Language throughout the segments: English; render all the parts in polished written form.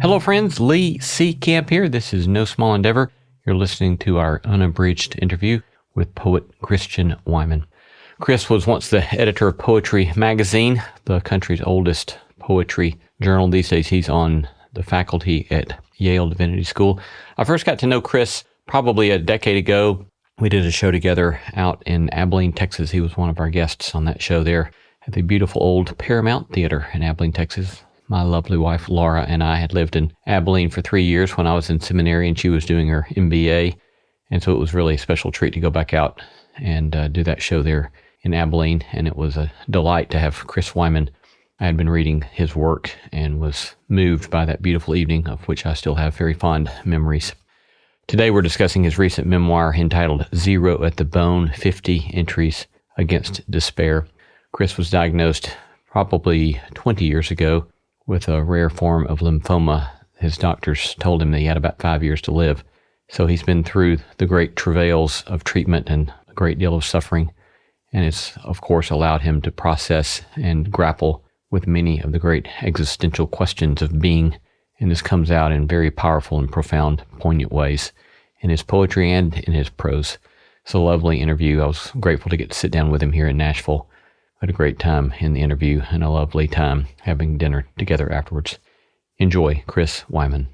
Hello, friends. Lee C. Camp here. This is No Small Endeavor. You're listening to our unabridged interview with poet Christian Wiman. Chris was once the editor of Poetry Magazine, the country's oldest poetry journal. These days, he's on the faculty at Yale Divinity School. I first got to know Chris probably a decade ago. We did a show together out in Abilene, Texas. He was one of our guests on that show there at the beautiful old Paramount Theater in Abilene, Texas. My lovely wife, Laura, and I had lived in Abilene for 3 years when I was in seminary, and she was doing her MBA. And so it was really a special treat to go back out and do that show there in Abilene. And it was a delight to have Chris Wiman. I had been reading his work and was moved by that beautiful evening, of which I still have very fond memories. Today we're discussing his recent memoir entitled Zero at the Bone, 50 Entries Against Despair. Chris was diagnosed probably 20 years ago with a rare form of lymphoma. His doctors told him that he had about 5 years to live. So he's been through the great travails of treatment and a great deal of suffering. And it's, of course, allowed him to process and grapple with many of the great existential questions of being. And this comes out in very powerful and profound, poignant ways in his poetry and in his prose. It's a lovely interview. I was grateful to get to sit down with him here in Nashville. Had a great time in the interview and a lovely time having dinner together afterwards. Enjoy, Chris Wiman.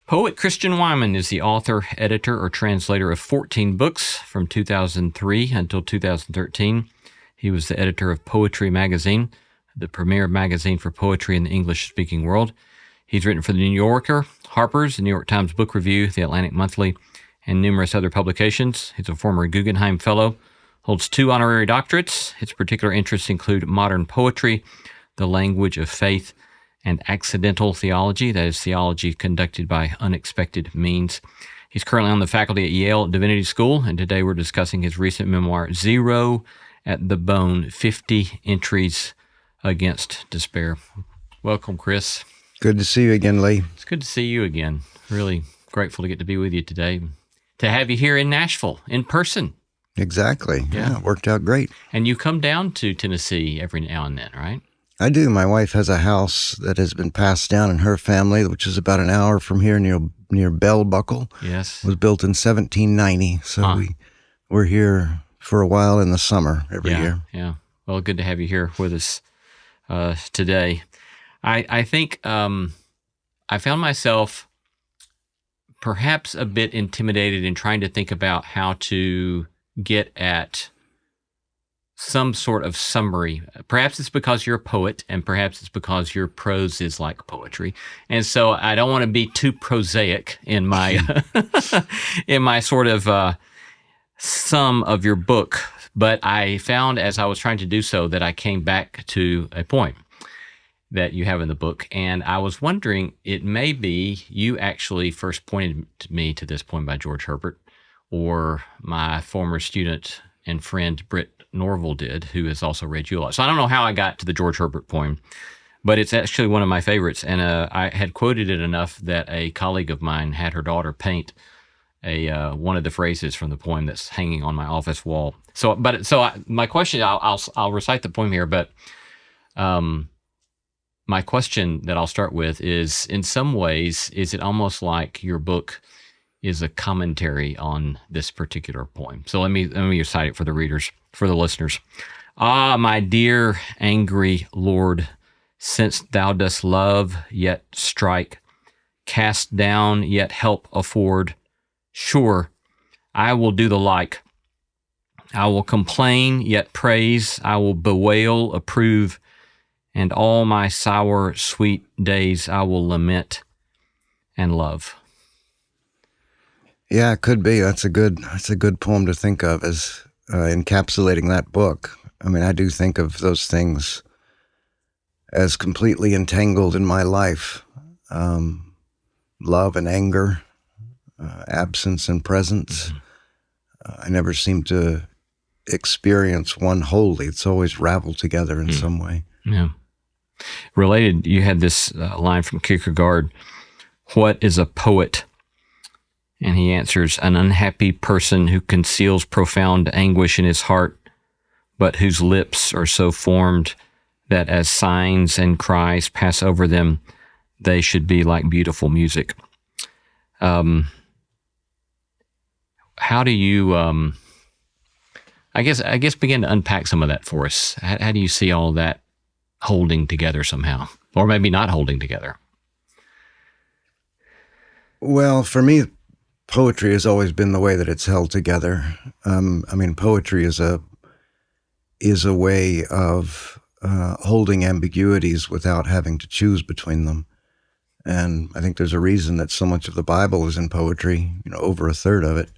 Poet Christian Wiman is the author, editor, or translator of 14 books from 2003 until 2013. He was the editor of Poetry Magazine, the premier magazine for poetry in the English-speaking world. He's written for The New Yorker, Harper's, the New York Times Book Review, The Atlantic Monthly, and numerous other publications. He's a former Guggenheim Fellow, holds 2 honorary doctorates. His particular interests include modern poetry, the language of faith, and accidental theology, that is, theology conducted by unexpected means. He's currently on the faculty at Yale Divinity School, and today we're discussing his recent memoir, Zero at the Bone, 50 Entries Against Despair. Welcome, Chris. Good to see you again, Lee. It's good to see you again. Really grateful to get to be with you today, to have you here in Nashville, in person. Exactly. Yeah, it worked out great. And you come down to Tennessee every now and then, right? I do. My wife has a house that has been passed down in her family, which is about an hour from here near Bell Buckle. Yes. It was built in 1790. So we're here for a while in the summer every year. Yeah. Well, good to have you here with us today. I think I found myself perhaps a bit intimidated in trying to think about how to get at some sort of summary. Perhaps it's because you're a poet, and perhaps it's because your prose is like poetry. And so I don't want to be too prosaic in my in my sort of sum of your book. But I found as I was trying to do so that I came back to a point that you have in the book. And I was wondering, it may be you actually first pointed me to this poem by George Herbert, or my former student and friend Britt Norville did, who has also read you a lot. So I don't know how I got to the George Herbert poem, but it's actually one of my favorites. And I had quoted it enough that a colleague of mine had her daughter paint one of the phrases from the poem that's hanging on my office wall. My question, I'll recite the poem here, but my question that I'll start with is, in some ways, is it almost like your book is a commentary on this particular poem? So let me recite it for the readers, for the listeners. Ah, my dear angry Lord, since thou dost love, yet strike, cast down, yet help afford, sure, I will do the like. I will complain, yet praise, I will bewail, approve, and all my sour, sweet days I will lament and love. Yeah, it could be. That's a good poem to think of as encapsulating that book. I mean, I do think of those things as completely entangled in my life. Love and anger, absence and presence. I never seem to experience one wholly. It's always raveled together in some way. Yeah. Related, you had this line from Kierkegaard, what is a poet? And he answers, an unhappy person who conceals profound anguish in his heart, but whose lips are so formed that as signs and cries pass over them, they should be like beautiful music. How do you, I guess begin to unpack some of that for us. How do you see all that holding together somehow, or maybe not holding together? Well, for me, poetry has always been the way that it's held together. Poetry is a way of holding ambiguities without having to choose between them. And I think there's a reason that so much of the Bible is in poetry, over a third of it.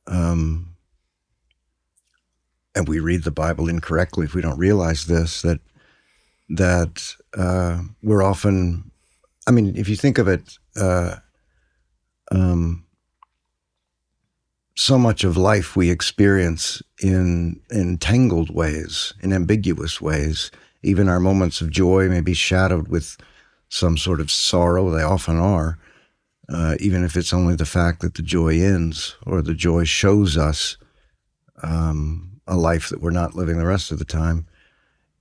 And we read the Bible incorrectly if we don't realize this, that we're often, if you think of it, so much of life we experience in entangled ways, in ambiguous ways. Even our moments of joy may be shadowed with some sort of sorrow. They often are, even if it's only the fact that the joy ends or the joy shows us a life that we're not living the rest of the time.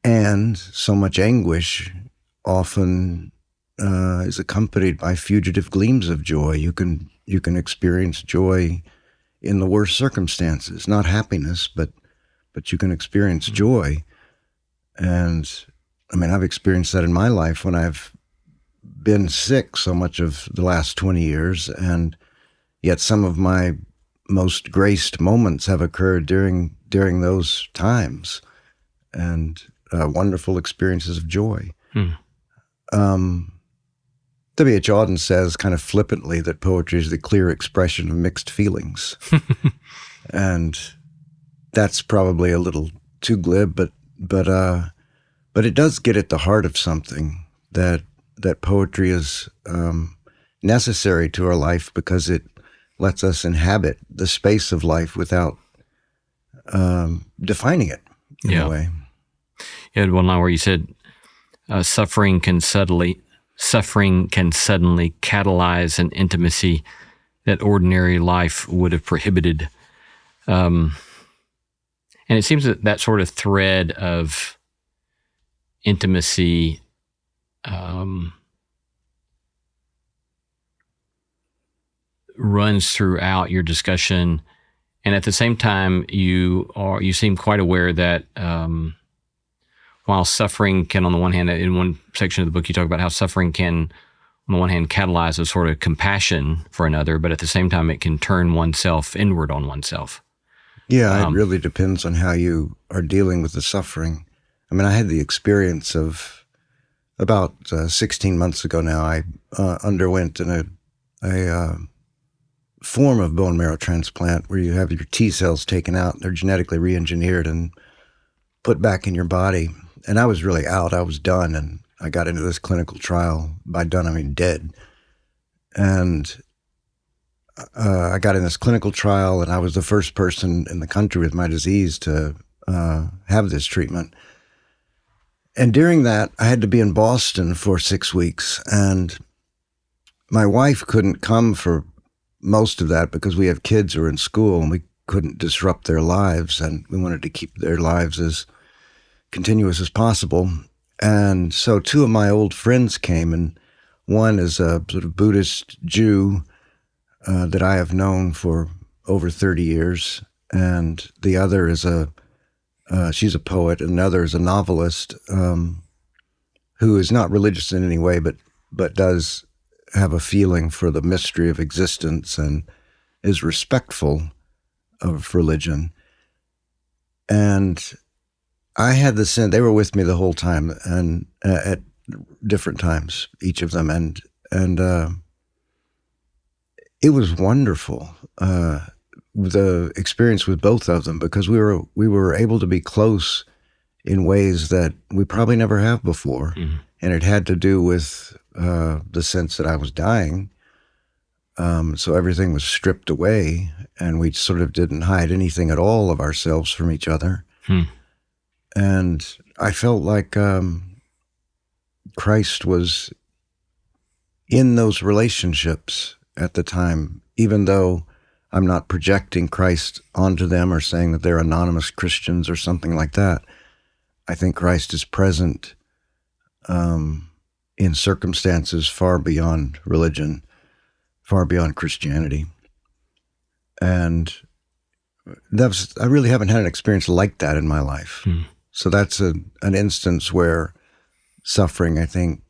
And so much anguish often is accompanied by fugitive gleams of joy. You can experience joy in the worst circumstances, not happiness, but you can experience joy. And I've experienced that in my life when I've been sick so much of the last 20 years, and yet some of my most graced moments have occurred during those times, and wonderful experiences of joy. W.H. Auden says kind of flippantly that poetry is the clear expression of mixed feelings. And that's probably a little too glib, but it does get at the heart of something, that poetry is necessary to our life because it lets us inhabit the space of life without defining it in a way. You had one line where you said, suffering can suddenly catalyze an intimacy that ordinary life would have prohibited. And it seems that sort of thread of intimacy runs throughout your discussion. And at the same time, you seem quite aware that while suffering can, on the one hand, in one section of the book, you talk about how suffering can, on the one hand, catalyze a sort of compassion for another, but at the same time, it can turn oneself inward on oneself. Yeah, it really depends on how you are dealing with the suffering. I had the experience of about 16 months ago now, I underwent a form of bone marrow transplant where you have your T cells taken out, they're genetically re-engineered and put back in your body. And I was really out. I was done, and I got into this clinical trial. By done, I mean dead. And I got in this clinical trial, and I was the first person in the country with my disease to have this treatment. And during that, I had to be in Boston for 6 weeks, and my wife couldn't come for most of that because we have kids who are in school, and we couldn't disrupt their lives, and we wanted to keep their lives as continuous as possible. And so 2 of my old friends came, and one is a sort of Buddhist Jew that I have known for over 30 years, and the other is she's a poet, and another is a novelist who is not religious in any way, but does have a feeling for the mystery of existence and is respectful of religion. And I had the sense, they were with me the whole time, and at different times, each of them, and it was wonderful, the experience with both of them, because we were able to be close in ways that we probably never have before. Mm-hmm. And it had to do with the sense that I was dying. So everything was stripped away, and we sort of didn't hide anything at all of ourselves from each other. And I felt like Christ was in those relationships at the time, even though I'm not projecting Christ onto them or saying that they're anonymous Christians or something like that. I think Christ is present in circumstances far beyond religion, far beyond Christianity. And I really haven't had an experience like that in my life. So that's an instance where suffering, I think,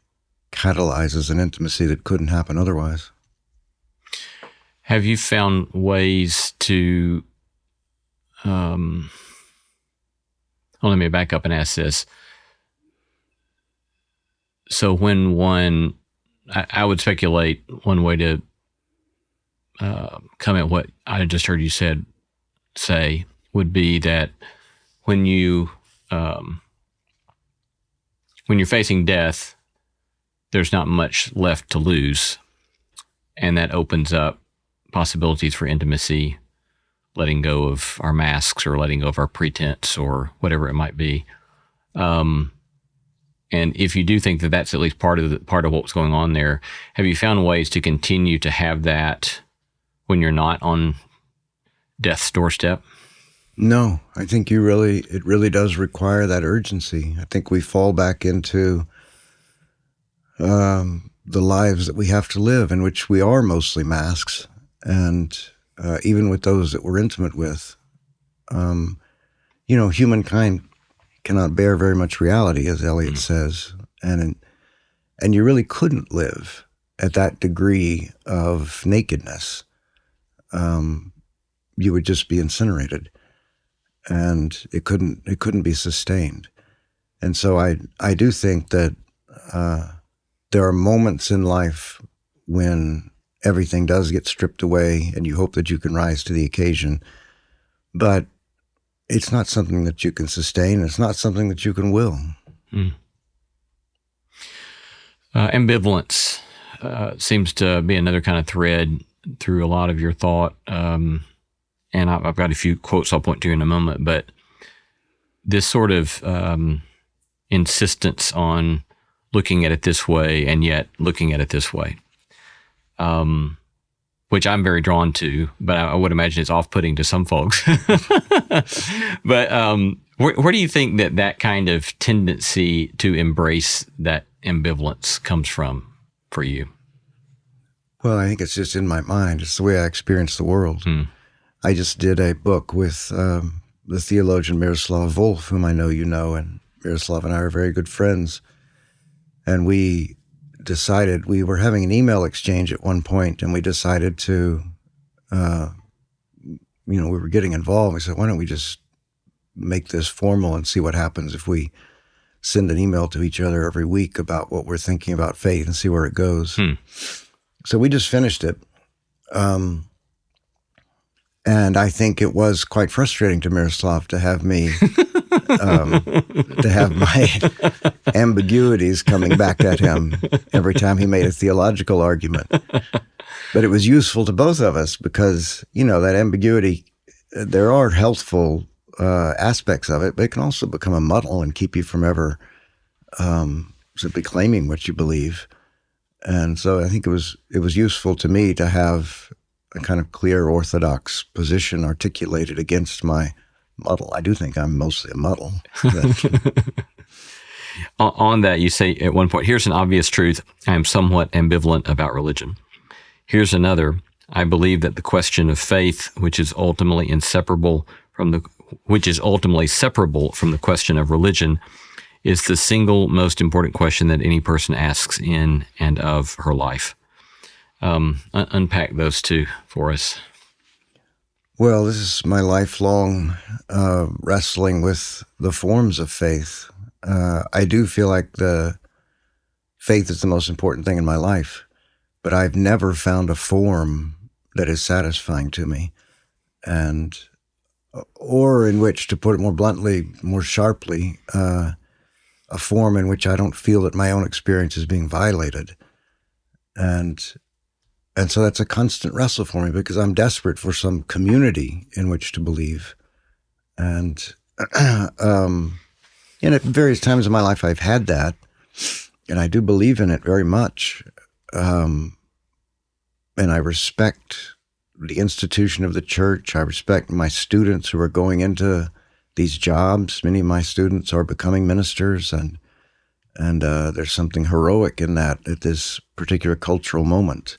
catalyzes an intimacy that couldn't happen otherwise. Have you found ways to, let me back up and ask this. So when I would speculate one way to come at what I just heard you say would be that when you're facing death, there's not much left to lose, and that opens up possibilities for intimacy, letting go of our masks or letting go of our pretense or whatever it might be. And if you do think that that's at least part of what was going on there, have you found ways to continue to have that when you're not on death's doorstep? No, I think it really does require that urgency. I think we fall back into the lives that we have to live, in which we are mostly masks. And even with those that we're intimate with, humankind cannot bear very much reality, as Eliot says. And you really couldn't live at that degree of nakedness. You would just be incinerated, and it couldn't be sustained. And so I do think that there are moments in life when everything does get stripped away, and you hope that you can rise to the occasion. But it's not something that you can sustain. It's not something that you can will. Ambivalence seems to be another kind of thread through a lot of your thought. And I've got a few quotes I'll point to in a moment, but this sort of insistence on looking at it this way and yet looking at it this way, which I'm very drawn to, but I would imagine it's off-putting to some folks. But where do you think that kind of tendency to embrace that ambivalence comes from for you? Well, I think it's just in my mind. It's the way I experience the world. I just did a book with the theologian Miroslav Volf, whom I know you know, and Miroslav and I are very good friends. And we decided, we were having an email exchange at one point, and we decided to, we were getting involved. We said, why don't we just make this formal and see what happens if we send an email to each other every week about what we're thinking about faith and see where it goes. So we just finished it. And I think it was quite frustrating to Miroslav to have me, to have my ambiguities coming back at him every time he made a theological argument. But it was useful to both of us because, that ambiguity, there are healthful aspects of it, but it can also become a muddle and keep you from ever simply claiming what you believe. And so I think it was useful to me to have a kind of clear orthodox position articulated against my muddle. I do think I'm mostly a muddle. On that, you say at one point, here's an obvious truth. I am somewhat ambivalent about religion. Here's another. I believe that the question of faith, which is ultimately separable from the question of religion, is the single most important question that any person asks in and of her life. Unpack those two for us. Well, this is my lifelong wrestling with the forms of faith. I do feel like the faith is the most important thing in my life, but I've never found a form that is satisfying to me, or in which, to put it more bluntly, more sharply, a form in which I don't feel that my own experience is being violated. And so that's a constant wrestle for me because I'm desperate for some community in which to believe. And at various times in my life, I've had that, and I do believe in it very much. And I respect the institution of the church. I respect my students who are going into these jobs. Many of my students are becoming ministers, and And there's something heroic in that at this particular cultural moment.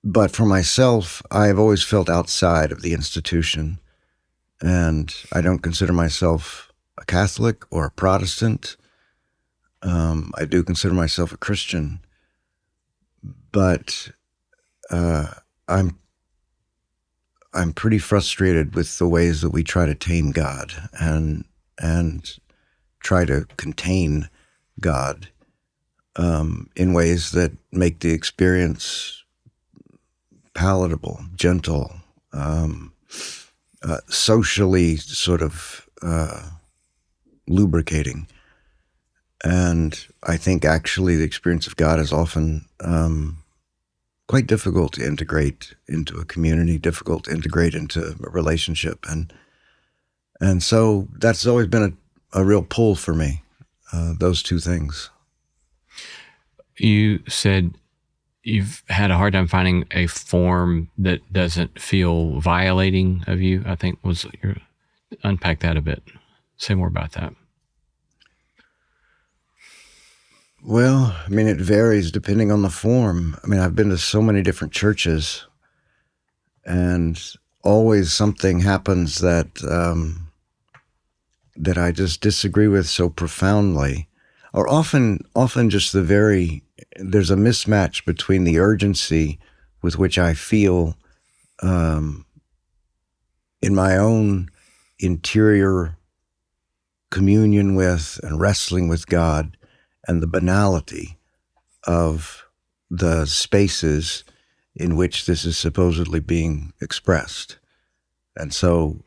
But for myself, I've always felt outside of the institution. And I don't consider myself a Catholic or a Protestant. I do consider myself a Christian. But I'm pretty frustrated with the ways that we try to tame God and try to contain God in ways that make the experience palatable, gentle, socially sort of lubricating. And I think actually the experience of God is often quite difficult to integrate into a community, difficult to integrate into a relationship. And so that's always been a real pull for me, those two things. You said you've had a hard time finding a form that doesn't feel violating of you, I think was your, unpack that a bit. Say more about that. Well, I mean, it varies depending on the form. I mean, I've been to so many different churches, and always something happens that that I just disagree with so profoundly, or often just there's a mismatch between the urgency with which I feel in my own interior communion with and wrestling with God, and the banality of the spaces in which this is supposedly being expressed. And so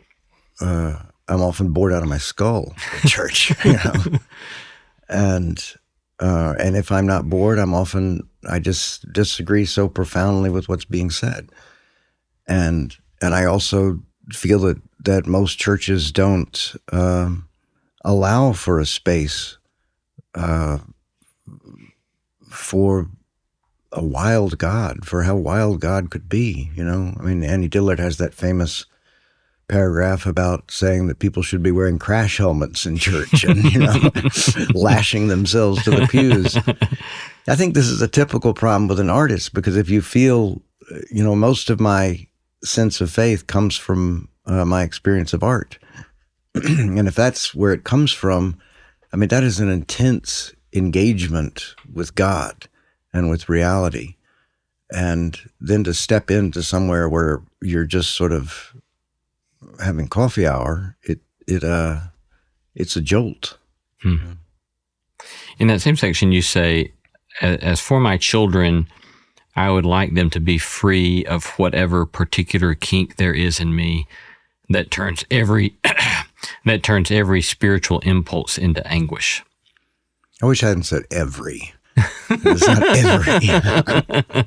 I'm often bored out of my skull at church, And if I'm not bored, I just disagree so profoundly with what's being said. And I also feel that most churches don't allow for a space for a wild God, for how wild God could be, I mean, Annie Dillard has that famous paragraph about saying that people should be wearing crash helmets in church and, lashing themselves to the pews. I think this is a typical problem with an artist, because if you feel, most of my sense of faith comes from my experience of art. And if that's where it comes from, I mean, that is an intense engagement with God and with reality. And then to step into somewhere where you're just sort of having coffee hour, it's a jolt. In that same section, you say, as for my children, I would like them to be free of whatever particular kink there is in me that turns every spiritual impulse into anguish. I wish I hadn't said every. It's not every.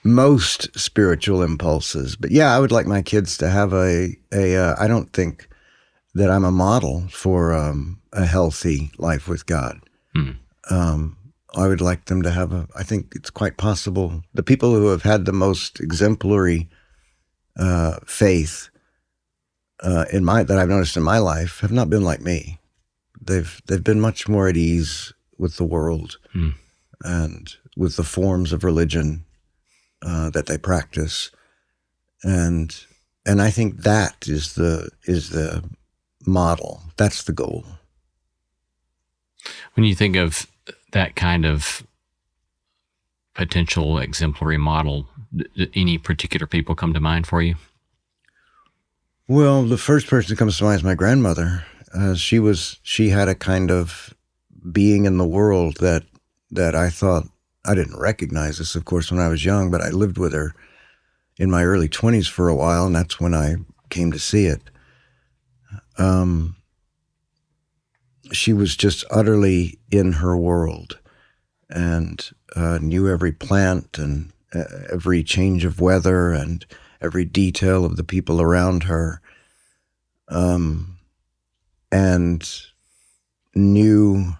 Most spiritual impulses. But yeah, I would like my kids to have I don't think that I'm a model for a healthy life with God. I would like them to have I think it's quite possible. The people who have had the most exemplary faith that I've noticed in my life have not been like me. They've been much more at ease with the world and with the forms of religion that they practice, and I think that is the model. That's the goal. When you think of that kind of potential exemplary model, any particular people come to mind for you? Well, the first person that comes to mind is my grandmother. She had a kind of being in the world that I thought, I didn't recognize this, of course, when I was young, but I lived with her in my early 20s for a while, and that's when I came to see it. She was just utterly in her world and knew every plant and every change of weather and every detail of the people around her, and knew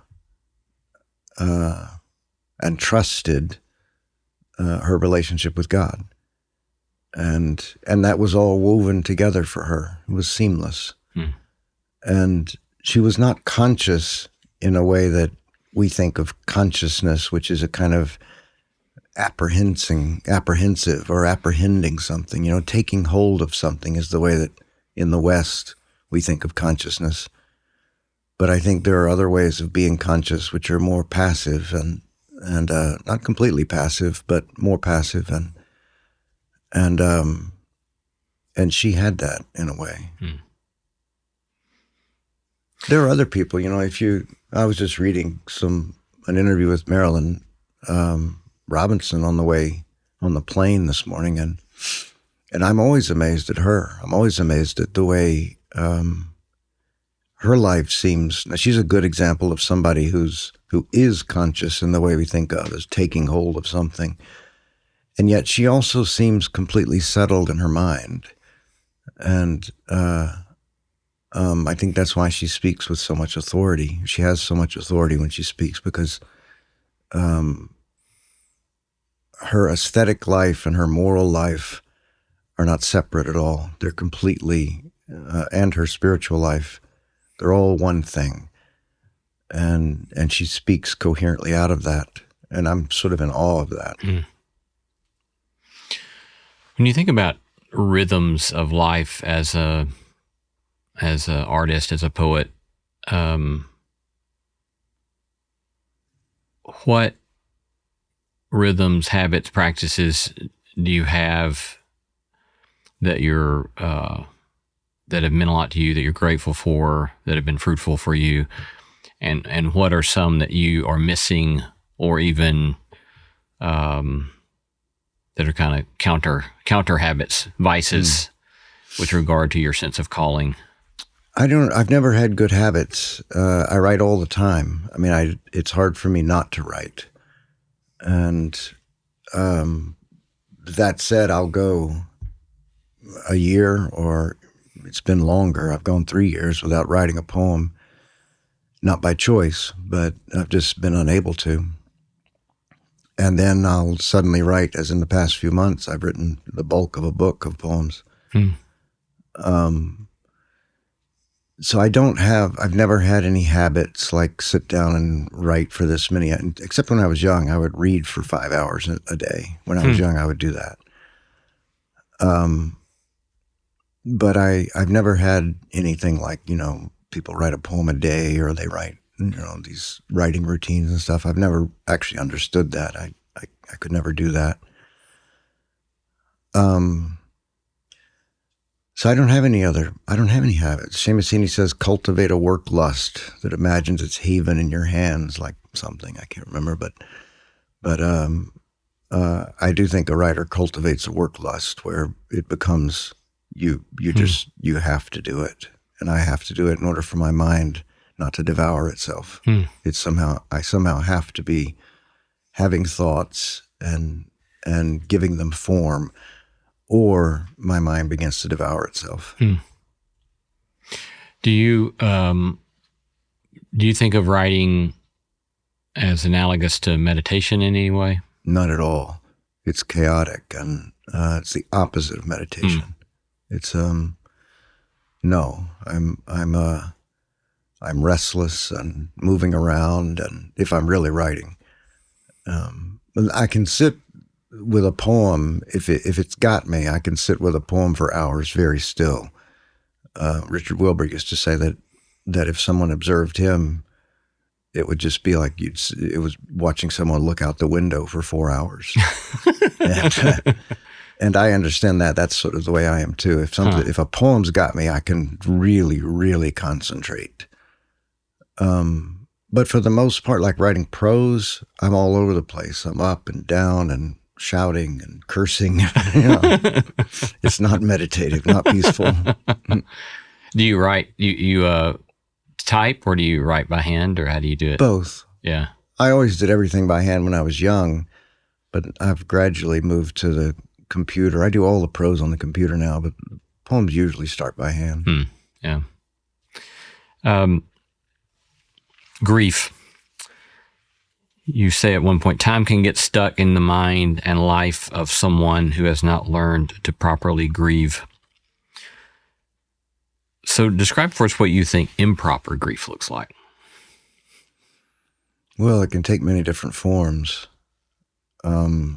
and trusted her relationship with God. And that was all woven together for her. It was seamless. And she was not conscious in a way that we think of consciousness, which is a kind of apprehensive or apprehending something. Taking hold of something is the way that in the West we think of consciousness. But I think there are other ways of being conscious which are more passive and not completely passive, but more passive, and she had that in a way. There are other people, I was just reading an interview with Marilyn Robinson on the plane this morning, and I'm always amazed at her. I'm always amazed at the way her life seems. Now, she's a good example of somebody who is conscious in the way we think of as taking hold of something, and yet she also seems completely settled in her mind, and I think that's why she speaks with so much authority. She has so much authority when she speaks, because her aesthetic life and her moral life are not separate at all. They're completely, and her spiritual life, they're all one thing. And she speaks coherently out of that. And I'm sort of in awe of that. When you think about rhythms of life as an artist, as a poet, what rhythms, habits, practices do you have that that have meant a lot to you, that you're grateful for, that have been fruitful for you, and what are some that you are missing, or even that are kind of counter habits, vices, with regard to your sense of calling? I've never had good habits. I write all the time. I mean, it's hard for me not to write. And that said, I'll go a year, or it's been longer. I've gone 3 years without writing a poem, not by choice, but I've just been unable to. And then I'll suddenly write, as in the past few months, I've written the bulk of a book of poems. So I've never had any habits like sit down and write for this many, except when I was young. I would read for 5 hours a day. When I was young, I would do that. But I've never had anything like, people write a poem a day, or they write, these writing routines and stuff. I've never actually understood that. I could never do that. So I don't have any habits. Seamus Heaney says, cultivate a work lust that imagines its haven in your hands, like something, I can't remember, but I do think a writer cultivates a work lust where it becomes, you have to do it. And I have to do it in order for my mind not to devour itself. It's I somehow have to be having thoughts and giving them form, or my mind begins to devour itself. Do you think of writing as analogous to meditation in any way? Not at all. It's chaotic, and it's the opposite of meditation. It's no. I'm restless and moving around, and if I'm really writing, I can sit with a poem, if it's got me, I can sit with a poem for hours very still. Richard Wilbur used to say that if someone observed him, it would just be like it was watching someone look out the window for 4 hours. And I understand that. That's sort of the way I am too. If a poem's got me, I can really, really concentrate. But for the most part, like writing prose, I'm all over the place. I'm up and down and shouting and cursing. It's not meditative, not peaceful. Do you write, you type, or do you write by hand, or how do you do it? Both. Yeah. I always did everything by hand when I was young, but I've gradually moved to the computer. I do all the prose on the computer now, but poems usually start by hand. Yeah. Grief. You say at one point, time can get stuck in the mind and life of someone who has not learned to properly grieve. So describe for us what you think improper grief looks like. Well, it can take many different forms. I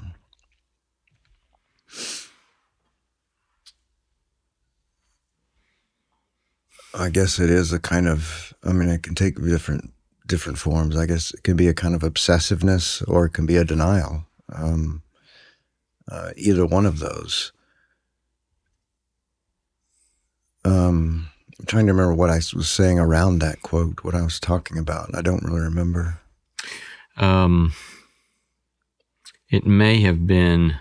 guess it is a kind of, it can take different forms. I guess it can be a kind of obsessiveness, or it can be a denial. Either one of those. I'm trying to remember what I was saying around that quote, what I was talking about. I don't really remember. It may have been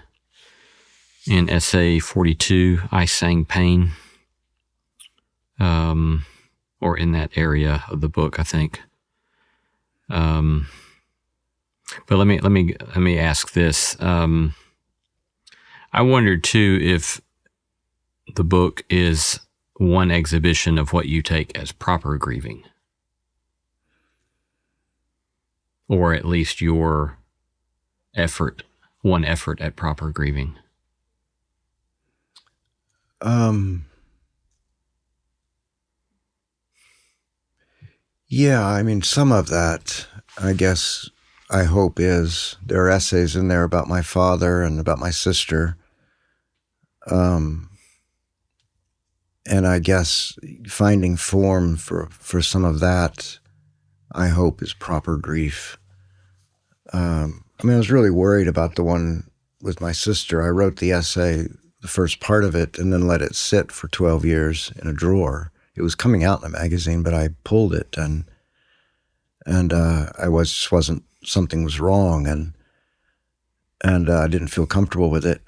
in essay 42, I Sang Pain, or in that area of the book, I think. But let me ask this. I wondered too if the book is one exhibition of what you take as proper grieving, or at least your one effort at proper grieving. Yeah, some of that, I guess, I hope is, there are essays in there about my father and about my sister. And I guess finding form for some of that, I hope, is proper grief. I was really worried about the one with my sister. I wrote the essay, the first part of it, and then let it sit for 12 years in a drawer. It was coming out in a magazine, but I pulled it, and something was wrong, and I didn't feel comfortable with it,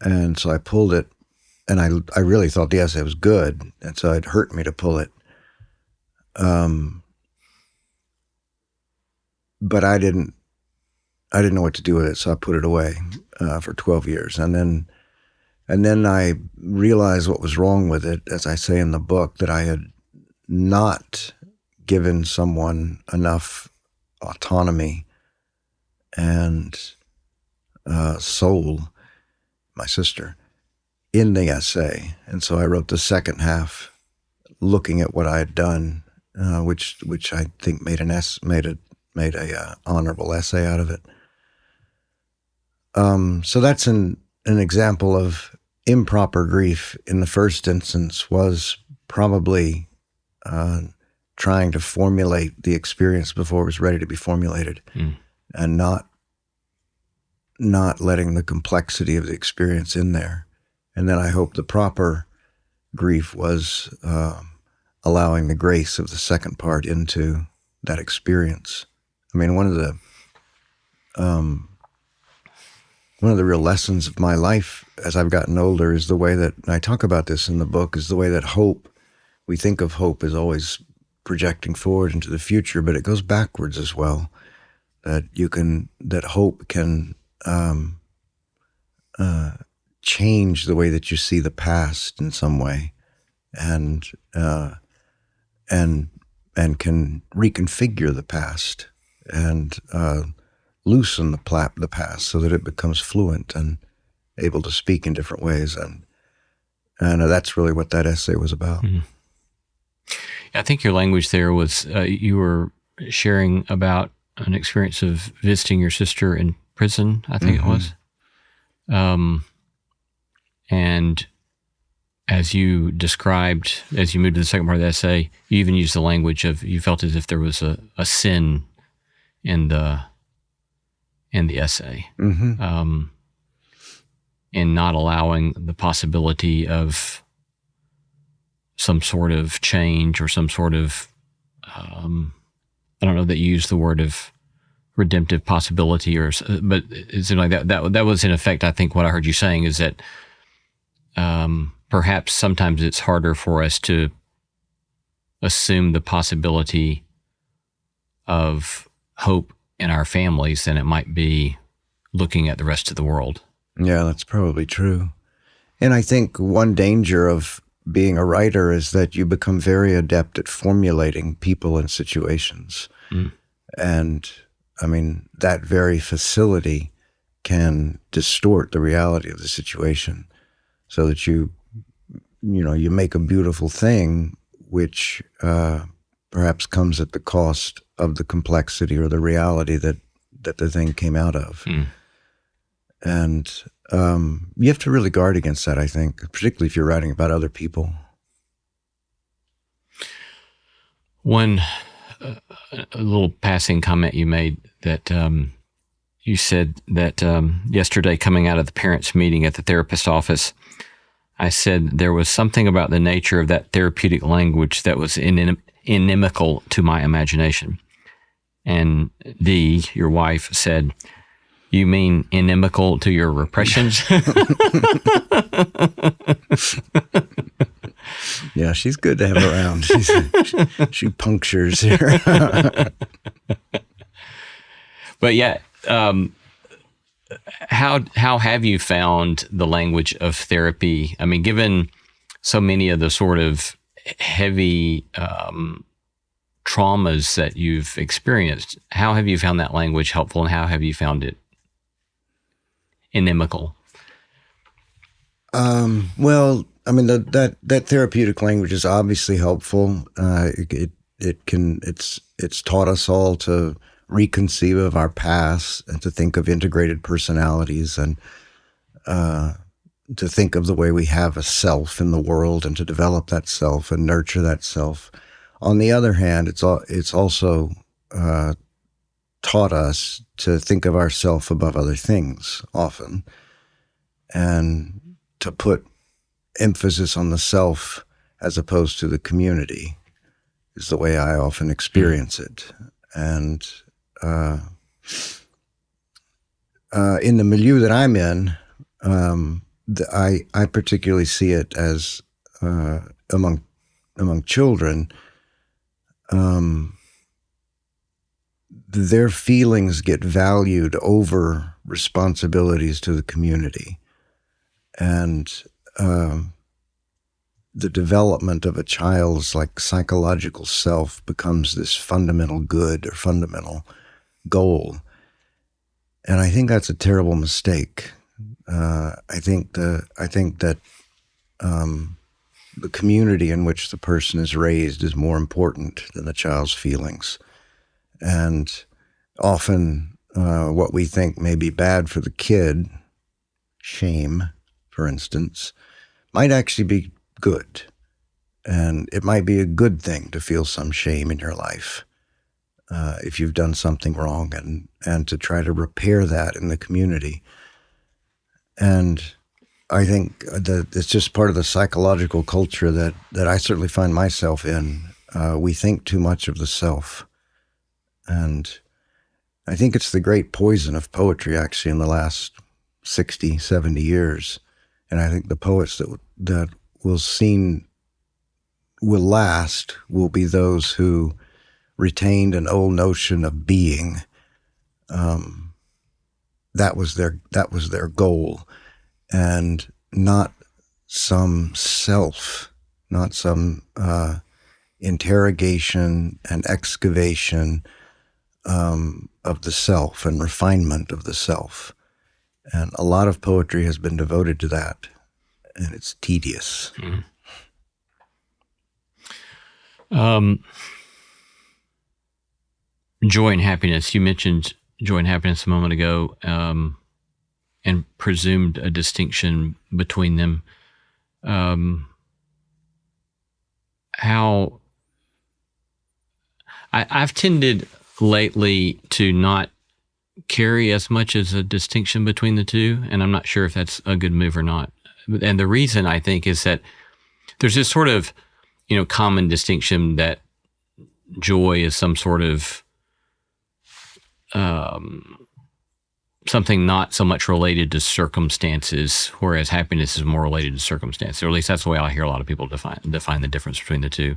and so I pulled it, and I really thought the essay was good, and so it hurt me to pull it. But I didn't know what to do with it, so I put it away for 12 years, and then I realized what was wrong with it, as I say in the book, that I had not given someone enough autonomy and soul, my sister, in the essay. And so I wrote the second half looking at what I had done, which I think made a honorable essay out of it. So that's an example of improper grief. In the first instance, was probably trying to formulate the experience before it was ready to be formulated, and not letting the complexity of the experience in there. And then I hope the proper grief was allowing the grace of the second part into that experience. One of the real lessons of my life as I've gotten older is the way that, and I talk about this in the book, is the way that we think of hope as always projecting forward into the future, but it goes backwards as well. That hope can change the way that you see the past in some way, and can reconfigure the past and loosen the past so that it becomes fluent and able to speak in different ways. And that's really what that essay was about. Mm-hmm. I think your language there was, you were sharing about an experience of visiting your sister in prison, I think it was. And as you described, as you moved to the second part of the essay, you even used the language of, you felt as if there was a sin in the essay, in not allowing the possibility of some sort of change or some sort of, I don't know that you used the word of redemptive possibility, but it seemed like that was in effect, I think what I heard you saying is that perhaps sometimes it's harder for us to assume the possibility of hope in our families than it might be looking at the rest of the world. Yeah, that's probably true. And I think one danger of being a writer is that you become very adept at formulating people and situations. And that very facility can distort the reality of the situation, so that you make a beautiful thing, which perhaps comes at the cost of the complexity or the reality that the thing came out of. And you have to really guard against that, I think, particularly if you're writing about other people. One a little passing comment you made that you said that yesterday coming out of the parents' meeting at the therapist's office, I said there was something about the nature of that therapeutic language that was inimical to my imagination. And Dee, your wife, said, "You mean inimical to your repressions?" Yeah, she's good to have around. She punctures here. But yeah, how have you found the language of therapy? I mean, given so many of the sort of heavy traumas that you've experienced, how have you found that language helpful, and how have you found it inimical? Well, I mean, that therapeutic language is obviously helpful. It's taught us all to reconceive of our past and to think of integrated personalities and to think of the way we have a self in the world and to develop that self and nurture that self. On the other hand, it's also taught us to think of ourself above other things often, and to put emphasis on the self as opposed to the community is the way I often experience it. And in the milieu that I'm in, I particularly see it as among children, their feelings get valued over responsibilities to the community. And the development of a child's psychological self becomes this fundamental good or fundamental goal. And I think that's a terrible mistake. I think that the community in which the person is raised is more important than the child's feelings. And often what we think may be bad for the kid, shame, for instance, might actually be good. And it might be a good thing to feel some shame in your life if you've done something wrong, and to try to repair that in the community. And I think that it's just part of the psychological culture that I certainly find myself in. We think too much of the self. And I think it's the great poison of poetry, actually, in the last 60, 70 years. And I think the poets that will last will be those who retained an old notion of being. That was their goal, and not some self, not some interrogation and excavation of the self and refinement of the self. And a lot of poetry has been devoted to that, and it's tedious. Joy and happiness. You mentioned joy and happiness a moment ago, and presumed a distinction between them. I've tended lately to not carry as much as a distinction between the two, and I'm not sure if that's a good move or not. And the reason, I think, is that there's this sort of, common distinction that joy is some sort of something not so much related to circumstances, whereas happiness is more related to circumstances, or at least that's the way I hear a lot of people define the difference between the two.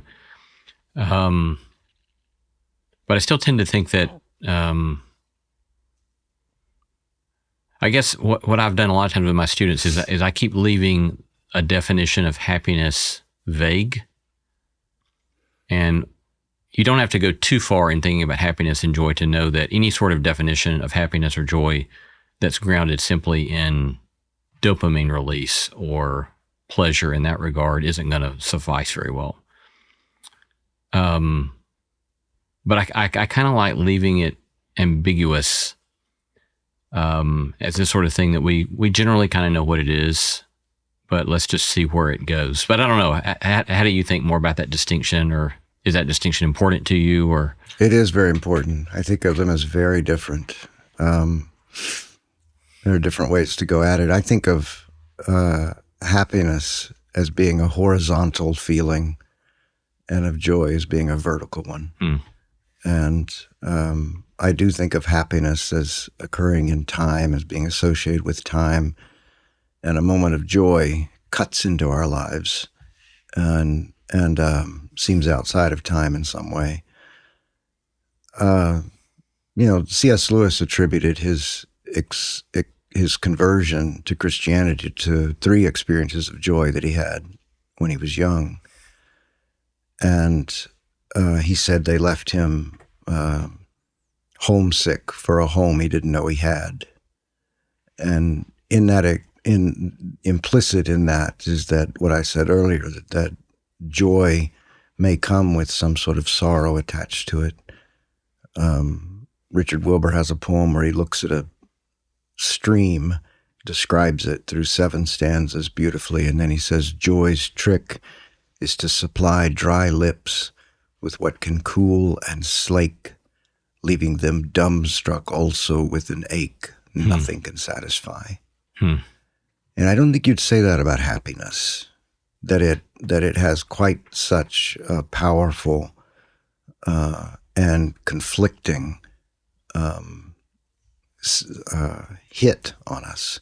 But I still tend to think that, I guess what I've done a lot of times with my students is I keep leaving a definition of happiness vague. And you don't have to go too far in thinking about happiness and joy to know that any sort of definition of happiness or joy that's grounded simply in dopamine release or pleasure in that regard isn't going to suffice very well. But I kind of like leaving it ambiguous, as this sort of thing that we generally kind of know what it is, but let's just see where it goes. But I don't know. How do you think more about that distinction, or is that distinction important to you? Or It is very important. I think of them as very different. There are different ways to go at it. I think of happiness as being a horizontal feeling, and of joy as being a vertical one. And I do think of happiness as occurring in time, as being associated with time, and a moment of joy cuts into our lives and seems outside of time in some way. C.S. Lewis attributed his conversion to Christianity to 3 experiences of joy that he had when he was young. And he said they left him homesick for a home he didn't know he had. And implicit in that is that what I said earlier, that joy may come with some sort of sorrow attached to it. Richard Wilbur has a poem where he looks at a stream, describes it through 7 stanzas beautifully, and then he says, joy's trick is to supply dry lips with what can cool and slake, leaving them dumbstruck also with an ache nothing can satisfy. And I don't think you'd say that about happiness, that it has quite such a powerful and conflicting hit on us.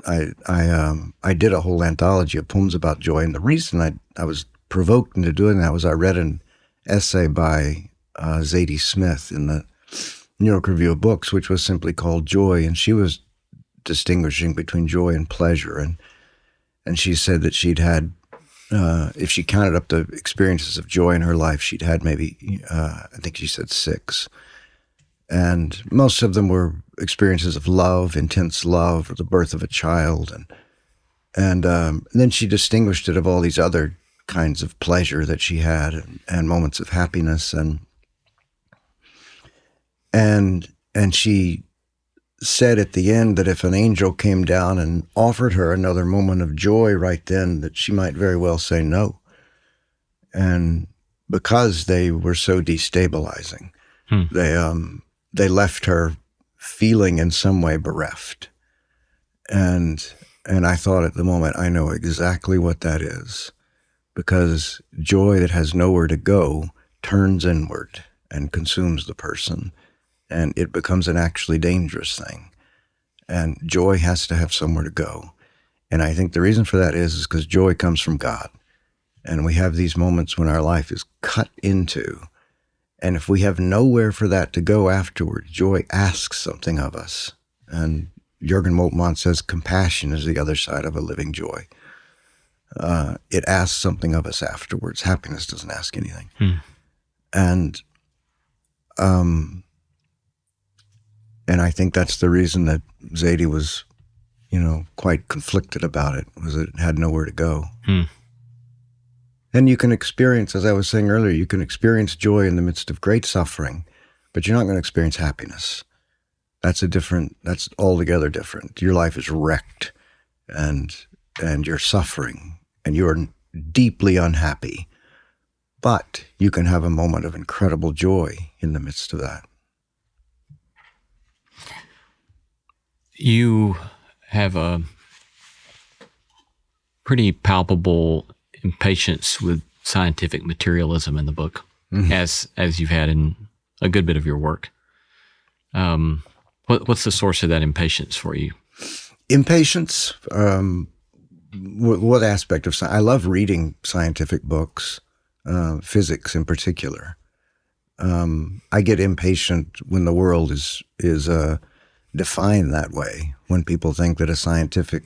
I did a whole anthology of poems about joy, and the reason I was provoked into doing that was I read an essay by Zadie Smith in the New York Review of Books, which was simply called Joy, and she was distinguishing between joy and pleasure, and she said that she'd had, if she counted up the experiences of joy in her life, she'd had maybe, I think she said 6. And most of them were experiences of love, intense love, or the birth of a child. And then she distinguished it of all these other kinds of pleasure that she had and moments of happiness. And she said at the end that if an angel came down and offered her another moment of joy right then, that she might very well say no. And because they were so destabilizing, they left her feeling in some way bereft. And I thought at the moment, I know exactly what that is, because joy that has nowhere to go turns inward and consumes the person, and it becomes an actually dangerous thing. And joy has to have somewhere to go. And I think the reason for that is because joy comes from God. And we have these moments when our life is cut into, and if we have nowhere for that to go afterward, joy asks something of us. And Jürgen Moltmann says compassion is the other side of a living joy. It asks something of us afterwards. Happiness doesn't ask anything. And I think that's the reason that Zadie was, quite conflicted about it, was that it had nowhere to go. And you can experience, as I was saying earlier, you can experience joy in the midst of great suffering, but you're not going to experience happiness. That's altogether different. Your life is wrecked, and you're suffering, and you're deeply unhappy, but you can have a moment of incredible joy in the midst of that. You have a pretty palpable impatience with scientific materialism in the book, as you've had in a good bit of your work. What's the source of that impatience for you? Impatience? What aspect of science? I love reading scientific books, physics in particular. I get impatient when the world is defined that way, when people think that a scientific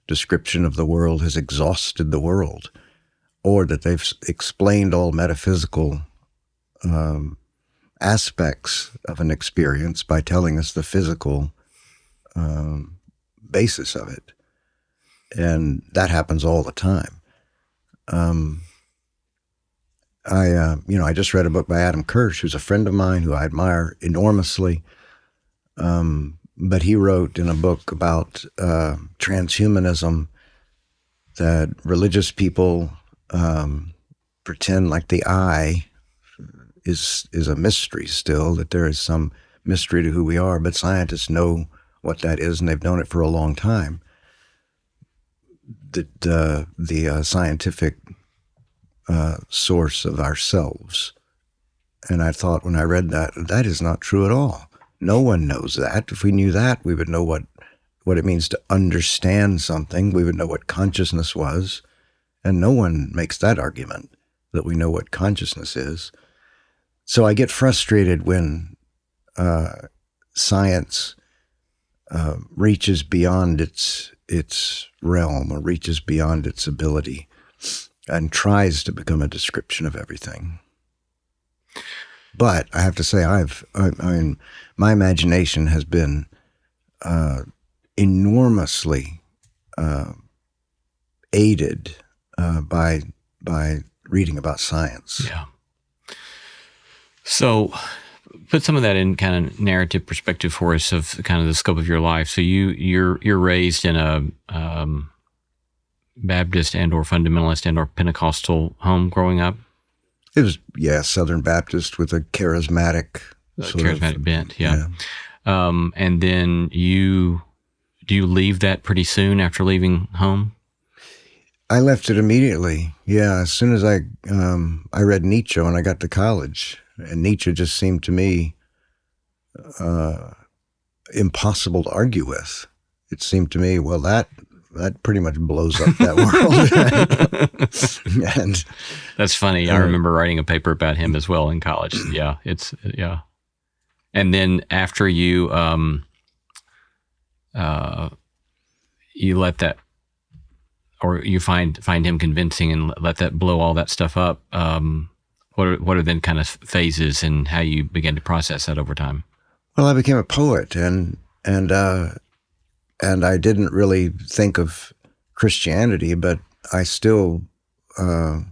description of the world has exhausted the world, or that they've explained all metaphysical aspects of an experience by telling us the physical basis of it. And that happens all the time. I just read a book by Adam Kirsch, who's a friend of mine who I admire enormously. But he wrote in a book about transhumanism that religious people pretend like the I is a mystery still, that there is some mystery to who we are, but scientists know what that is, and they've known it for a long time. That the scientific source of ourselves. And I thought when I read that, that is not true at all. No one knows that. If we knew that, we would know what it means to understand something. We would know what consciousness was. And no one makes that argument, that we know what consciousness is. So I get frustrated when science reaches beyond its realm, or reaches beyond its ability and tries to become a description of everything. But I have to say, I mean, my imagination has been enormously aided by reading about science. Yeah. So put some of that in kind of narrative perspective for us of kind of the scope of your life. So you're raised in a Baptist and or fundamentalist and or Pentecostal home growing up? It was, Southern Baptist with a charismatic bent, yeah. And then do you leave that pretty soon after leaving home? I left it immediately. Yeah, as soon as I read Nietzsche when I got to college, and Nietzsche just seemed to me impossible to argue with. It seemed to me, well, that pretty much blows up that world. And that's funny. I remember writing a paper about him as well in college. Yeah, And then after you you let that, or you find him convincing and let that blow all that stuff up. What are then kind of phases and how you began to process that over time? Well, I became a poet, and I didn't really think of Christianity, but I still, the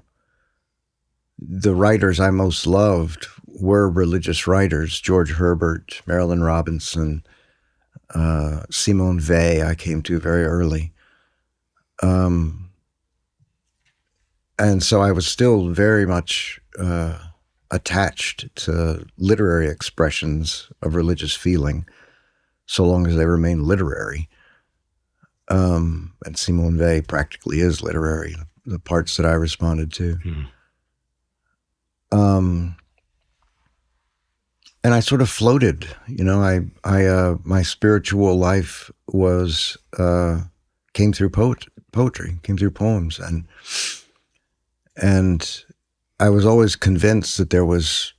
writers I most loved were religious writers: George Herbert, Marilyn Robinson, Simone Weil I came to very early. And so I was still very much attached to literary expressions of religious feeling, so long as they remain literary. And Simone Weil practically is literary, the parts that I responded to. And I sort of floated, my spiritual life was, came through poetry, came through poems. And I was always convinced that there was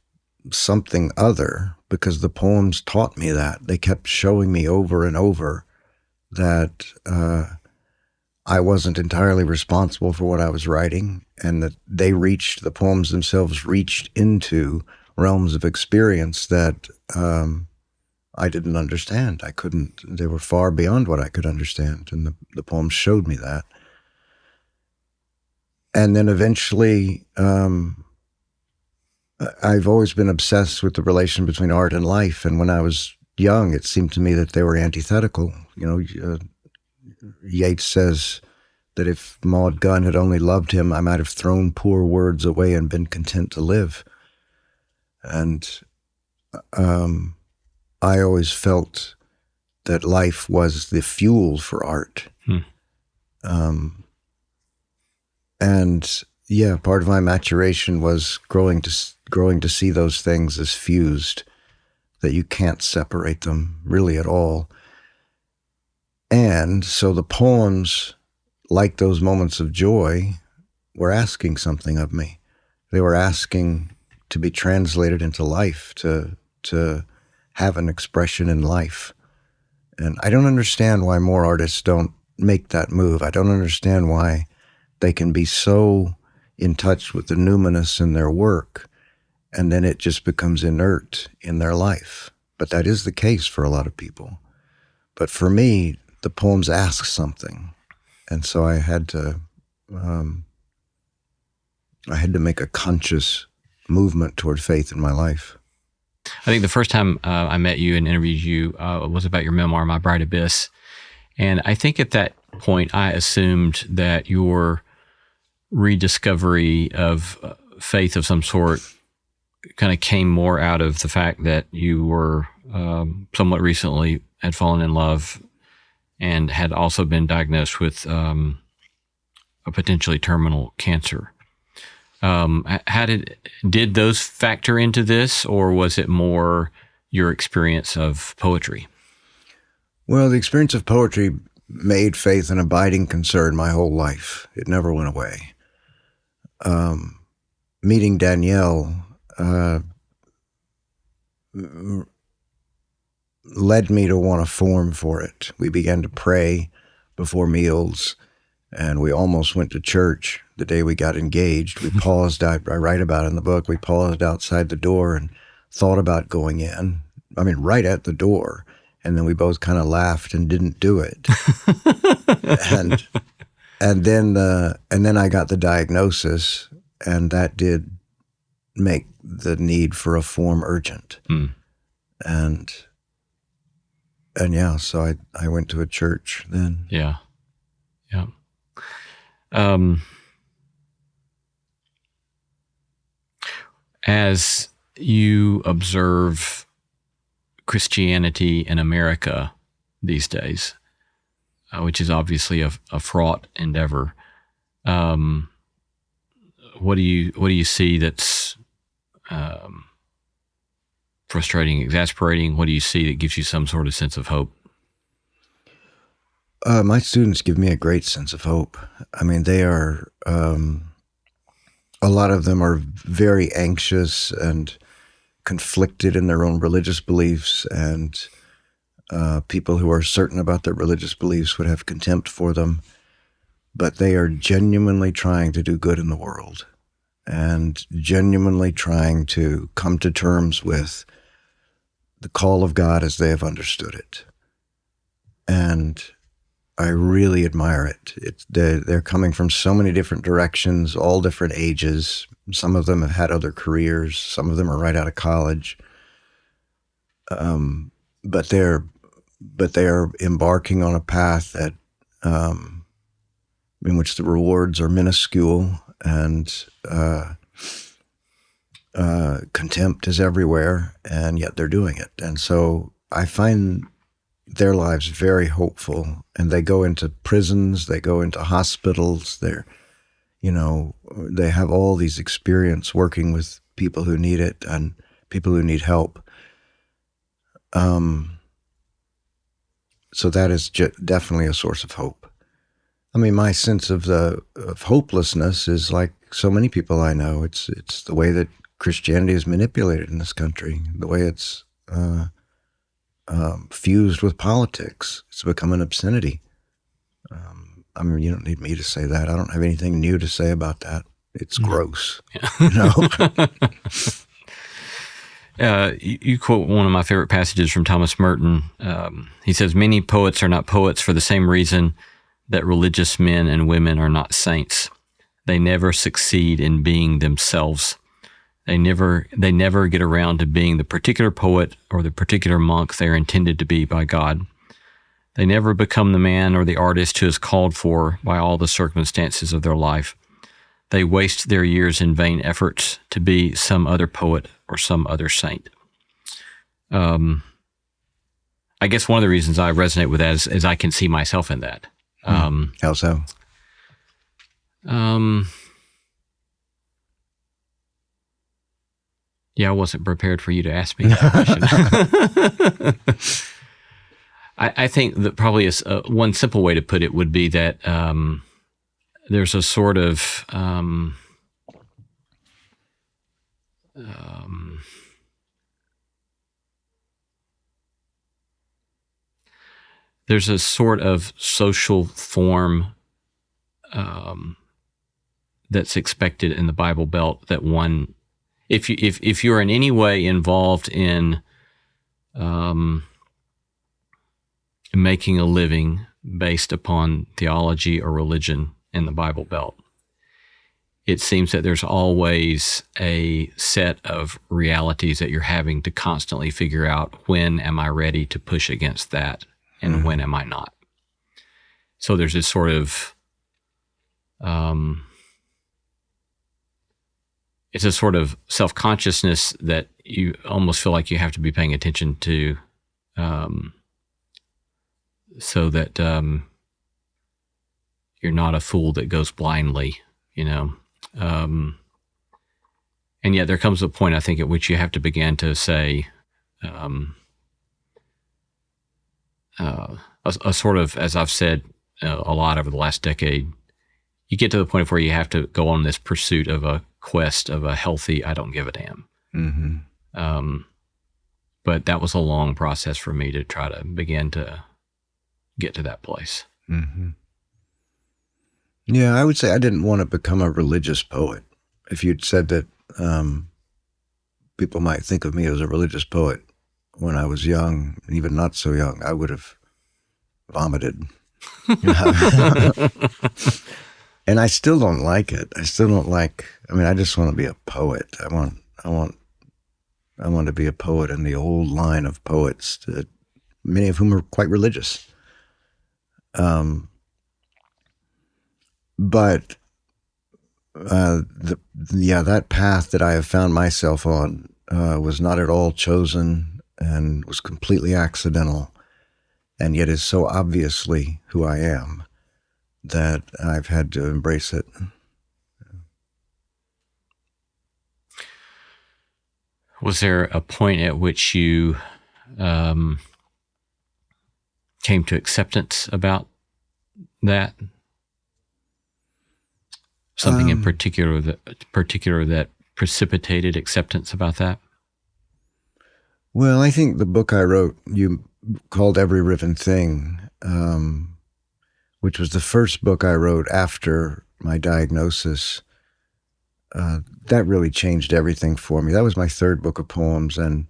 something other, because the poems taught me that. They kept showing me over and over that I wasn't entirely responsible for what I was writing, and that the poems themselves reached into realms of experience that I didn't understand. They were far beyond what I could understand, and the poems showed me that. And then eventually, I've always been obsessed with the relation between art and life, and when I was young, it seemed to me that they were antithetical. Yeats says that if Maud Gunn had only loved him, I might have thrown poor words away and been content to live. And I always felt that life was the fuel for art. And yeah, part of my maturation was growing to see those things as fused, that you can't separate them really at all. And so the poems, like those moments of joy, were asking something of me. They were asking to be translated into life, to have an expression in life. And I don't understand why more artists don't make that move. I don't understand why they can be so in touch with the numinous in their work, and then it just becomes inert in their life. But that is the case for a lot of people. But for me, the poems ask something. And so I had to I had to make a conscious movement toward faith in my life. I think the first time I met you and interviewed you was about your memoir, My Bright Abyss. And I think at that point, I assumed that your rediscovery of faith of some sort kind of came more out of the fact that you were somewhat recently had fallen in love and had also been diagnosed with a potentially terminal cancer. How did those factor into this, or was it more your experience of poetry? Well, the experience of poetry made faith an abiding concern my whole life. It never went away. Meeting Danielle led me to want a form for it. We began to pray before meals, and we almost went to church the day we got engaged. We paused, I write about it in the book, we paused outside the door and thought about going in. I mean, right at the door. And then we both kind of laughed and didn't do it. and then I got the diagnosis, and that did make the need for a form urgent. And yeah, so I went to a church then. Yeah. As you observe Christianity in America these days, which is obviously a fraught endeavor, what do you see that's frustrating, exasperating? What do you see that gives you some sort of sense of hope? My students give me a great sense of hope. I mean, they are, a lot of them are very anxious and conflicted in their own religious beliefs, and people who are certain about their religious beliefs would have contempt for them. But they are genuinely trying to do good in the world and genuinely trying to come to terms with the call of God as they have understood it. And I really admire it. They're coming from so many different directions, all different ages. Some of them have had other careers. Some of them are right out of college. But they are embarking on a path that in which the rewards are minuscule and contempt is everywhere, and yet they're doing it. And so I find their lives very hopeful, and they go into prisons, they go into hospitals, they have all these experience working with people who need it and people who need help. So that is definitely a source of hope. I mean, my sense of hopelessness is like so many people I know. It's the way that Christianity is manipulated in this country, the way it's fused with politics. It's become an obscenity. I mean, you don't need me to say that. I don't have anything new to say about that. It's gross. Yeah. You quote one of my favorite passages from Thomas Merton. He says, "Many poets are not poets for the same reason that religious men and women are not saints. They never succeed in being themselves. They never get around to being the particular poet or the particular monk they are intended to be by God. They never become the man or the artist who is called for by all the circumstances of their life. They waste their years in vain efforts to be some other poet or some other saint." I guess one of the reasons I resonate with that is I can see myself in that. How so? Yeah, I wasn't prepared for you to ask me that question. I think that probably one simple way to put it would be that there's a sort of there's a sort of social form that's expected in the Bible Belt that one, if you're in any way involved in making a living based upon theology or religion in the Bible Belt, it seems that there's always a set of realities that you're having to constantly figure out, when am I ready to push against that and when am I not? So there's this sort of, it's a sort of self-consciousness that you almost feel like you have to be paying attention to, so that you're not a fool that goes blindly, you know. And yet there comes a point, I think, at which you have to begin to say, a sort of, as I've said a lot over the last decade, you get to the point where you have to go on this pursuit of a quest of a healthy, I don't give a damn. But that was a long process for me to try to begin to get to that place. Yeah, I would say I didn't want to become a religious poet. If you'd said that people might think of me as a religious poet when I was young, and even not so young, I would have vomited. And I still don't like it. I still don't like, I mean, I just want to be a poet. I want to be a poet in the old line of poets, many of whom are quite religious. But that path that I have found myself on was not at all chosen and was completely accidental, and yet is so obviously who I am that I've had to embrace it. Was there a point at which you came to acceptance about that? Something in particular that precipitated acceptance about that? Well, I think the book I wrote, you called Every Riven Thing, which was the first book I wrote after my diagnosis. That really changed everything for me. That was my third book of poems, and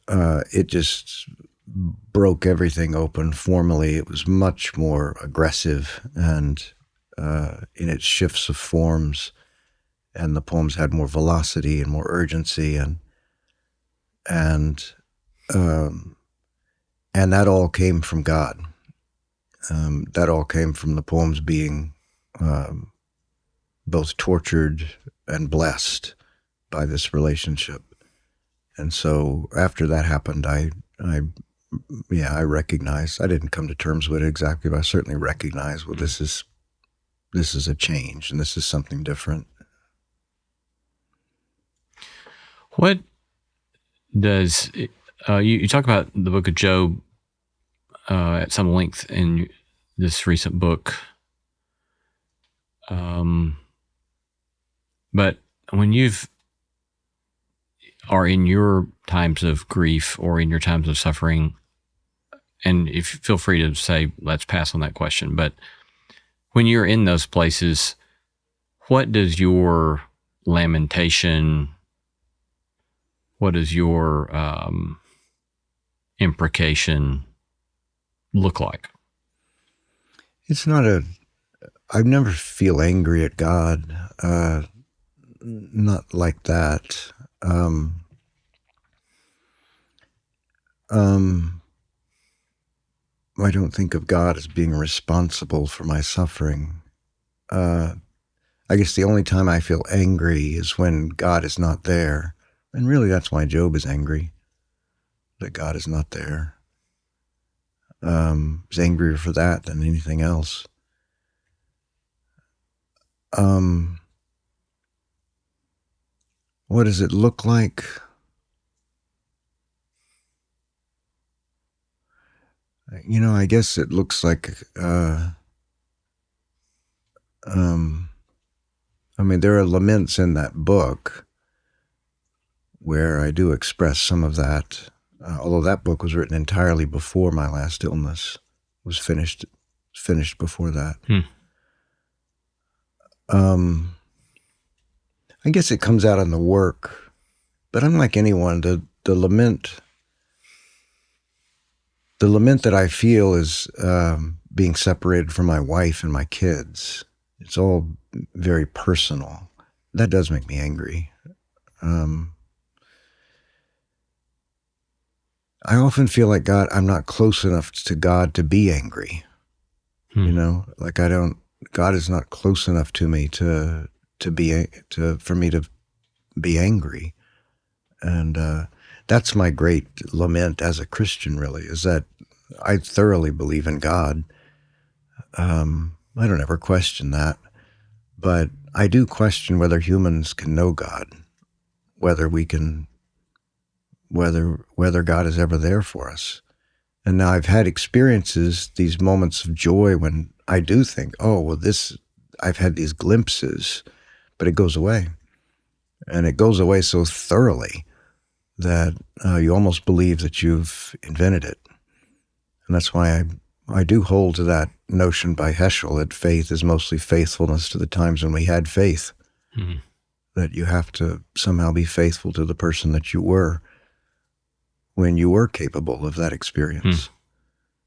it just broke everything open formally. It was much more aggressive and in its shifts of forms, and the poems had more velocity and more urgency, and that all came from God. That all came from the poems being both tortured and blessed by this relationship. And so after that happened, I recognized, I didn't come to terms with it exactly, but I certainly recognized, well, this is a change, and this is something different. What does you talk about the book of Job at some length in this recent book, but when are in your times of grief or in your times of suffering, and if feel free to say, let's pass on that question, but when you're in those places, what does your lamentation, what does your imprecation look like? It's not I never feel angry at God, not like that. I don't think of God as being responsible for my suffering. I guess the only time I feel angry is when God is not there. And really that's why Job is angry, that God is not there. He's angrier for that than anything else. What does it look like? I guess it looks like, there are laments in that book where I do express some of that, although that book was written entirely before my last illness, was finished before that. I guess it comes out in the work, but unlike anyone, the lament that I feel is being separated from my wife and my kids. It's all very personal. That does make me angry. I often feel like I'm not close enough to God to be angry. You know, like God is not close enough to me for me to be angry. And that's my great lament as a Christian, really, is that I thoroughly believe in God. I don't ever question that. But I do question whether humans can know God, whether God is ever there for us. And now I've had experiences, these moments of joy when I do think, oh, well, I've had these glimpses, but it goes away. And it goes away so thoroughly that you almost believe that you've invented it. And that's why I do hold to that notion by Heschel that faith is mostly faithfulness to the times when we had faith. Mm-hmm. That you have to somehow be faithful to the person that you were when you were capable of that experience.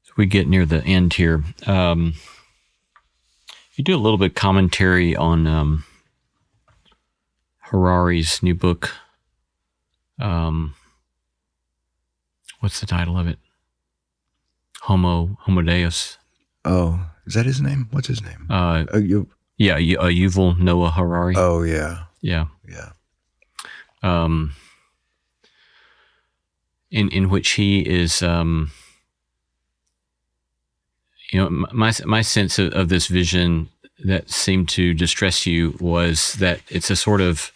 So we get near the end here. You do a little bit of commentary on Harari's new book. What's the title of it? Homo Deus. Oh, is that his name? What's his name? Yuval Noah Harari. Oh, yeah. Yeah. In which he is, my sense of this vision that seemed to distress you was that it's a sort of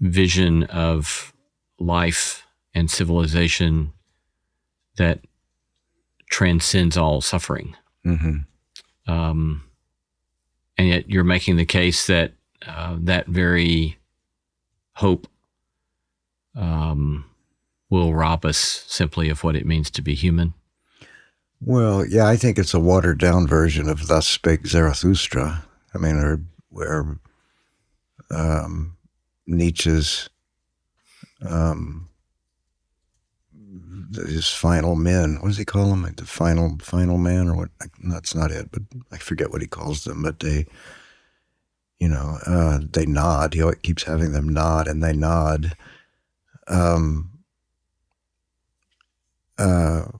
vision of life and civilization that transcends all suffering. Mm-hmm. And yet you're making the case that that very hope will rob us simply of what it means to be human. Well, yeah, I think it's a watered-down version of "Thus Spake Zarathustra." I mean, where Nietzsche's his final men. What does he call them? Like the final man, or what? That's not it, but I forget what he calls them. But they nod. He keeps having them nod, and they nod.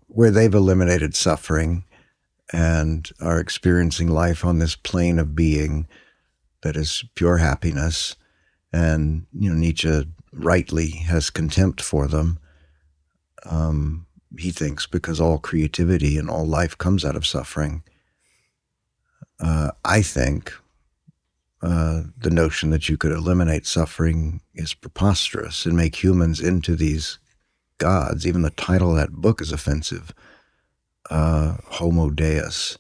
Where they've eliminated suffering and are experiencing life on this plane of being that is pure happiness. And, Nietzsche rightly has contempt for them. He thinks because all creativity and all life comes out of suffering. I think the notion that you could eliminate suffering is preposterous and make humans into these gods. Even the title of that book is offensive. Homo Deus.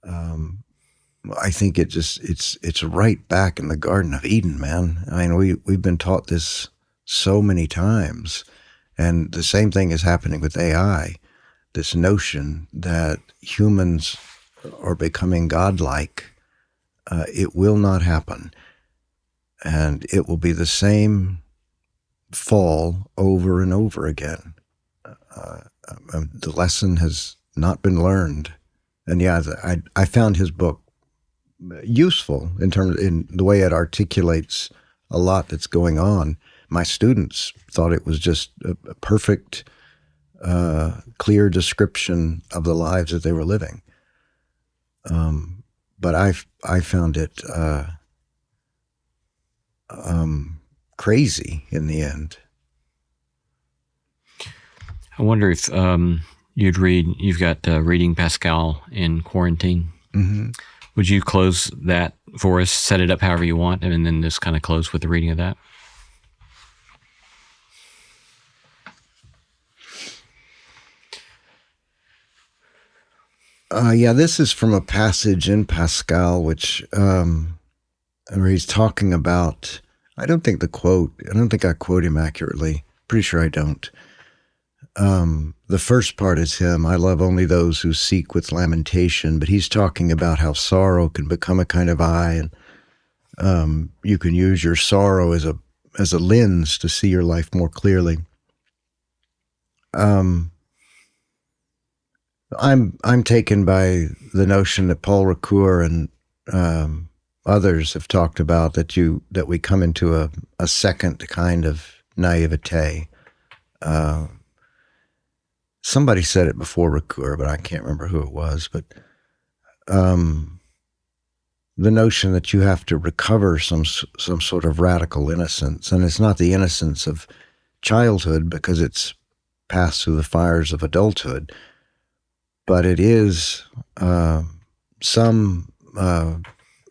I think it's right back in the Garden of Eden, man. I mean, we've been taught this so many times, and the same thing is happening with AI. This notion that humans are becoming godlike, it will not happen, and it will be the same fall over and over again. The lesson has not been learned. And yeah, I found his book useful in the way it articulates a lot that's going on. My students thought it was just a perfect, clear description of the lives that they were living. But I found it crazy in the end. I wonder if you've got reading Pascal in quarantine. Mm-hmm. Would you close that for us, set it up however you want, and then just kind of close with the reading of that? Yeah, this is from a passage in Pascal, where he's talking about, I don't think I quote him accurately. Pretty sure I don't. The first part is him, I love only those who seek with lamentation, but he's talking about how sorrow can become a kind of eye, and you can use your sorrow as a lens to see your life more clearly. I'm taken by the notion that Paul Ricoeur and others have talked about that we come into a second kind of naivete. Somebody said it before Ricoeur, but I can't remember who it was. But the notion that you have to recover some sort of radical innocence, and it's not the innocence of childhood because it's passed through the fires of adulthood, but it is some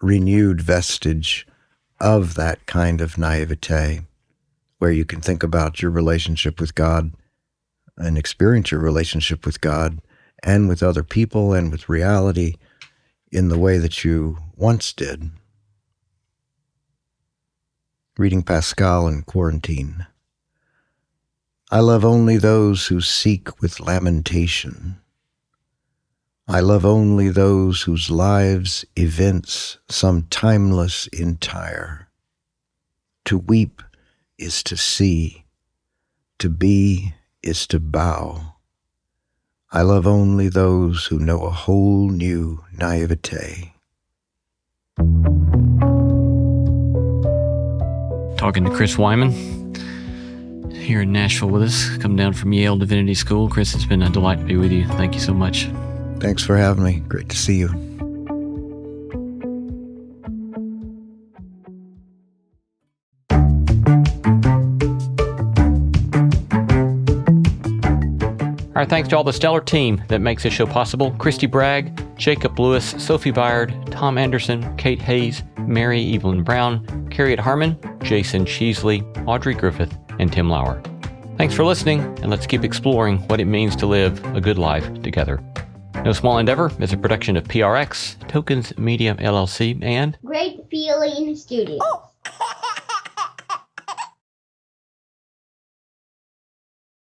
renewed vestige of that kind of naivete where you can think about your relationship with God and experience your relationship with God and with other people and with reality in the way that you once did. Reading Pascal in quarantine. I love only those who seek with lamentation. I love only those whose lives evince some timeless entire. To weep is to see, to be is to bow. I love only those who know a whole new naivete. Talking to Chris Wiman here in Nashville with us, come down from Yale Divinity School. Chris, it's been a delight to be with you. Thank you so much. Thanks for having me. Great to see you. Our thanks to all the stellar team that makes this show possible. Christy Bragg, Jacob Lewis, Sophie Byard, Tom Anderson, Kate Hayes, Mary Evelyn Brown, Carriot Harmon, Jason Sheasley, Audrey Griffith, and Tim Lauer. Thanks for listening, and let's keep exploring what it means to live a good life together. No Small Endeavor is a production of PRX, Tokens Media LLC, and Great Feeling Studio.